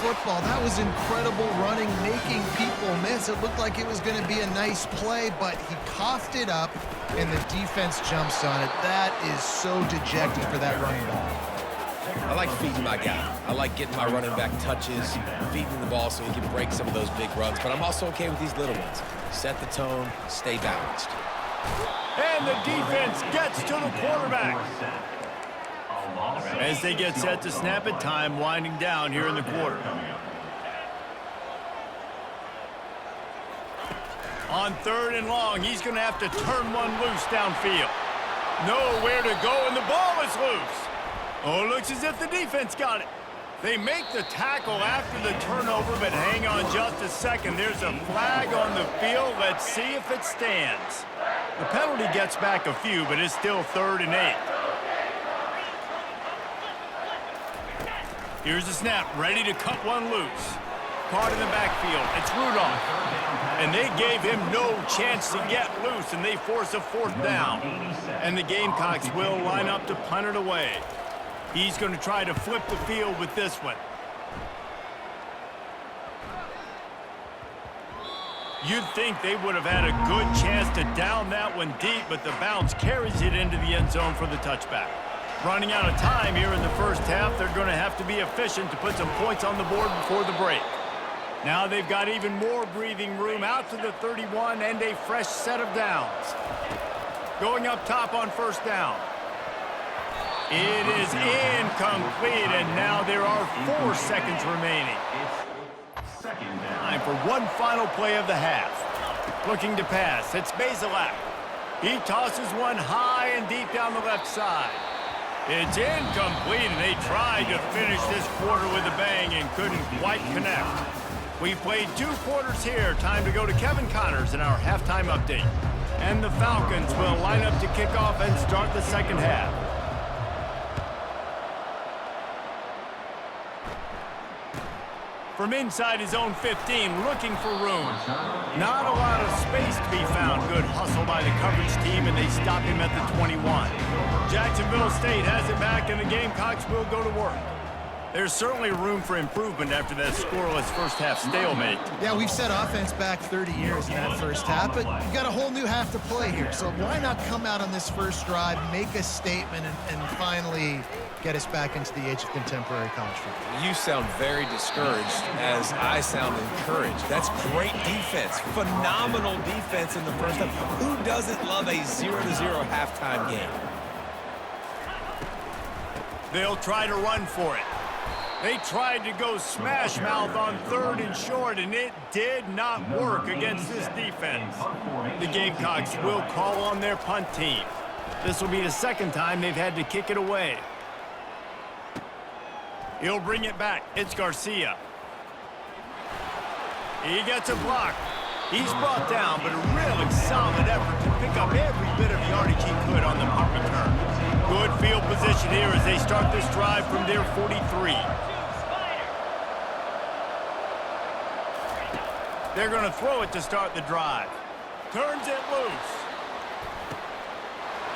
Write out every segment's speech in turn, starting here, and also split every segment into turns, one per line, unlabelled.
football. That was incredible running, making people miss. It looked like it was going to be a nice play, but he coughed it up, and the defense jumps on it. That is so dejected for that running back.
I like feeding my guy. I like getting my running back touches, feeding the ball so he can break some of those big runs, but I'm also okay with these little ones. Set the tone, stay balanced.
And the defense gets to the quarterback. As they get set to snap it, time winding down here in the quarter. On 3rd and long, he's going to have to turn one loose downfield. Nowhere to go, and the ball is loose. Oh, it looks as if the defense got it. They make the tackle after the turnover, but hang on just a second. There's a flag on the field. Let's see if it stands. The penalty gets back a few, but it's still 3rd and 8. Here's the snap, ready to cut one loose. Caught in the backfield. It's Rudolph. And they gave him no chance to get loose, and they force a 4th down. And the Gamecocks will line up to punt it away. He's going to try to flip the field with this one. You'd think they would have had a good chance to down that one deep, but the bounce carries it into the end zone for the touchback. Running out of time here in the first half, they're going to have to be efficient to put some points on the board before the break. Now they've got even more breathing room out to the 31 and a fresh set of downs. Going up top on 1st down. It is incomplete, and now there are 4 seconds remaining. Time for one final play of the half. Looking to pass, it's Bazelak. He tosses one high and deep down the left side. It's incomplete, and they tried to finish this quarter with a bang and couldn't quite connect. We've played 2 quarters here. Time to go to Kevin Connors in our halftime update. And the Falcons will line up to kick off and start the second half. From inside his own 15, looking for room. Not a lot of space to be found. Good hustle by the coverage team, and they stop him at the 21. Jacksonville State has it back, and the Gamecocks will go to work. There's certainly room for improvement after that scoreless first-half stalemate.
Yeah, we've set offense back 30 years in that first half, but you got a whole new half to play here. So why not come out on this first drive, make a statement, and finally get us back into the age of contemporary college football?
You sound very discouraged as I sound encouraged. That's great defense. Phenomenal defense in the first half. Who doesn't love a 0-0 halftime game?
They'll try to run for it. They tried to go smash mouth on 3rd and short, and it did not work against this defense. The Gamecocks will call on their punt team. This will be the 2nd time they've had to kick it away. He'll bring it back. It's Garcia. He gets a block. He's brought down, but a really solid effort to pick up every bit of yardage he could on the punt return. Good field position here as they start this drive from their 43. They're going to throw it to start the drive. Turns it loose.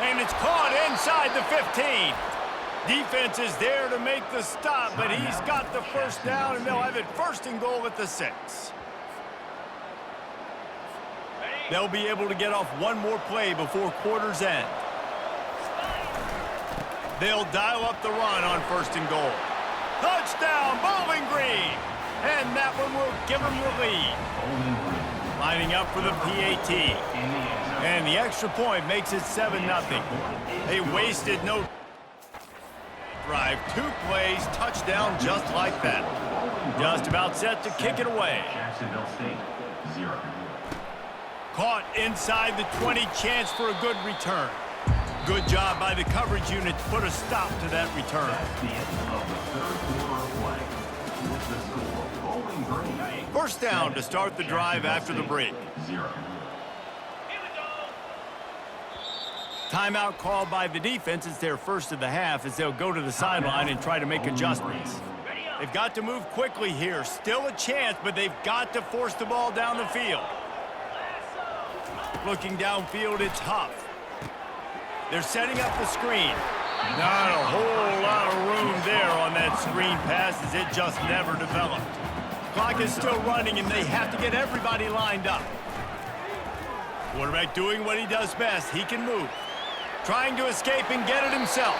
And it's caught inside the 15. Defense is there to make the stop, but he's got the 1st down, and they'll have it 1st and goal at the 6. They'll be able to get off one more play before quarter's end. They'll dial up the run on 1st and goal. Touchdown, Bowling Green! And that one will give them the lead. Lining up for the PAT. And the extra point makes it 7-0. They wasted no drive. 2 plays, touchdown just like that. Just about set to kick it away.
Jacksonville State, 0.
Caught inside the 20, chance for a good return. Good job by the coverage unit to put a stop to that return.
That's the end of the 3rd quarter of play. With the score, Bowling Green.
1st down to start the drive after the break.
0.
Timeout called by the defense. It's their 1st of the half as they'll go to the sideline and try to make adjustments. They've got to move quickly here. Still a chance, but they've got to force the ball down the field. Looking downfield, it's Huff. They're setting up the screen. Not a whole lot of room there on that screen pass as it just never developed. Clock is still running, and they have to get everybody lined up. Quarterback doing what he does best. He can move. Trying to escape and get it himself.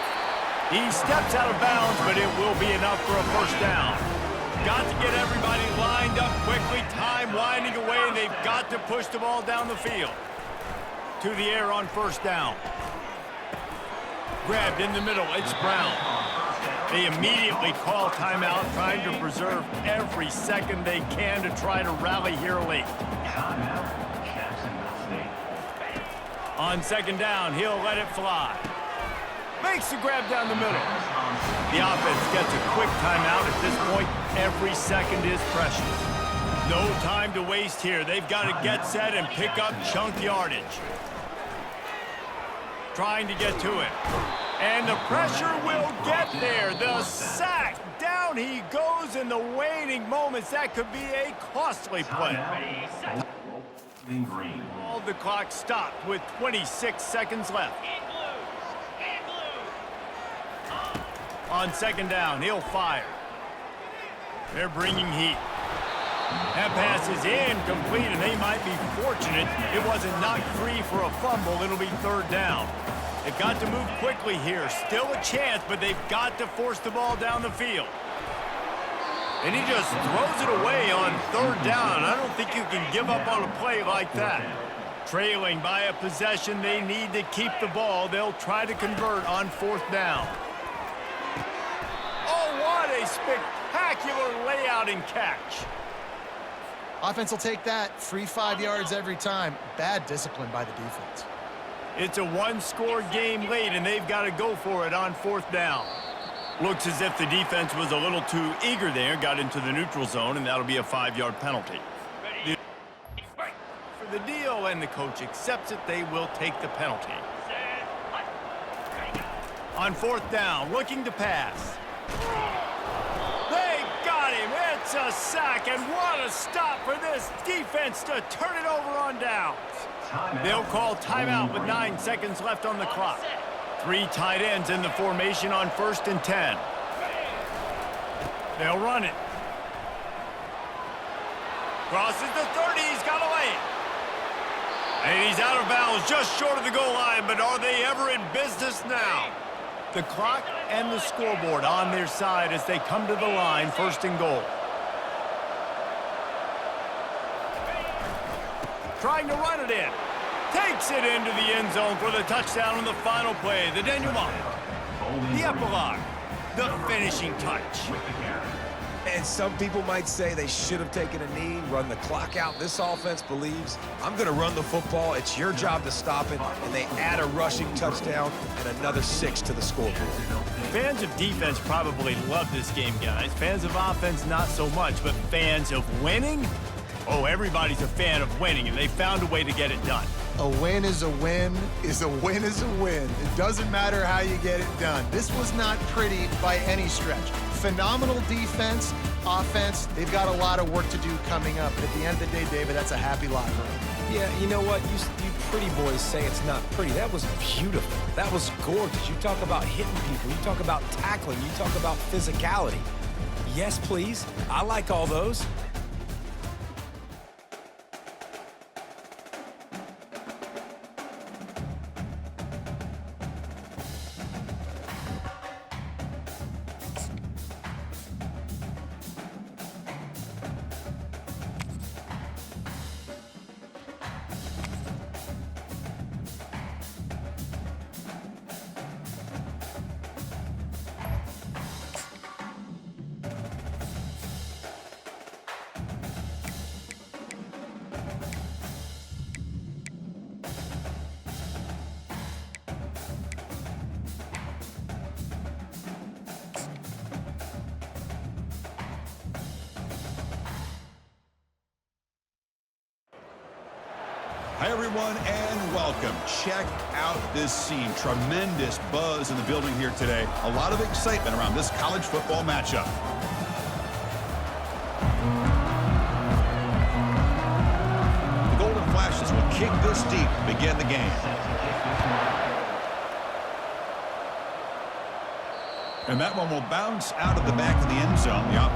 He steps out of bounds, but it will be enough for a first down. Got to get everybody lined up quickly. Time winding away, and they've got to push the ball down the field. To the air on first down. Grabbed in the middle. It's Brown. They immediately call timeout, trying to preserve every second they can to try to rally here late. On second down, he'll let it fly. Makes the grab down the middle. The offense gets a quick timeout at this point. Every second is precious. No time to waste here. They've got to get set and pick up chunk yardage. Trying to get to it. And the pressure will get there. The sack. Down he goes in the waning moments. That could be a costly play. All the clock stopped with 26 seconds left. On second down, he'll fire. They're bringing heat. That pass is incomplete, and they might be fortunate it wasn't knocked free for a fumble. It'll be third down. They've got to move quickly here. Still a chance, but they've got to force the ball down the field. And he just throws it away on third down. I don't think you can give up on a play like that. Trailing by a possession, they need to keep the ball. They'll try to convert on fourth down. Oh, what a spectacular layout and catch.
Offense will take that. Free 5 yards every time. Bad discipline by the defense.
It's a one-score game late, and they've got to go for it on fourth down. Looks as if the defense was a little too eager there, got into the neutral zone, and that'll be a 5-yard penalty. For the deal, and the coach accepts it, they will take the penalty. On fourth down, looking to pass. They got him. It's a sack, and what a stop for this defense to turn it over on downs. They'll call timeout with 9 seconds left on the clock. 3 tight ends in the formation on 1st and 10. They'll run it. Crosses the 30. He's got to lay it. And he's out of bounds just short of the goal line, but are they ever in business now? The clock and the scoreboard on their side as they come to the line, 1st and goal. Trying to run it in. Takes it into the end zone for the touchdown on the final play. The denouement. The epilogue. The finishing touch.
And some people might say they should have taken a knee, run the clock out. This offense believes, I'm going to run the football. It's your job to stop it. And they add a rushing touchdown and another 6 to the scoreboard.
Fans of defense probably love this game, guys. Fans of offense, not so much. But fans of winning? Oh, everybody's a fan of winning, and they found a way to get it done.
A win is a win is a win is a win. It doesn't matter how you get it done. This was not pretty by any stretch. Phenomenal defense, offense. They've got a lot of work to do coming up. But at the end of the day, David, that's a happy lot for them.
Yeah, you know what? You pretty boys say it's not pretty. That was beautiful. That was gorgeous. You talk about hitting people. You talk about tackling. You talk about physicality. Yes, please. I like all those.
Hi, everyone, and welcome. Check out this scene. Tremendous buzz in the building here today. A lot of excitement around this college football matchup. The Golden Flashes will kick this deep to begin the game. And that one will bounce out of the back of the end zone. The offense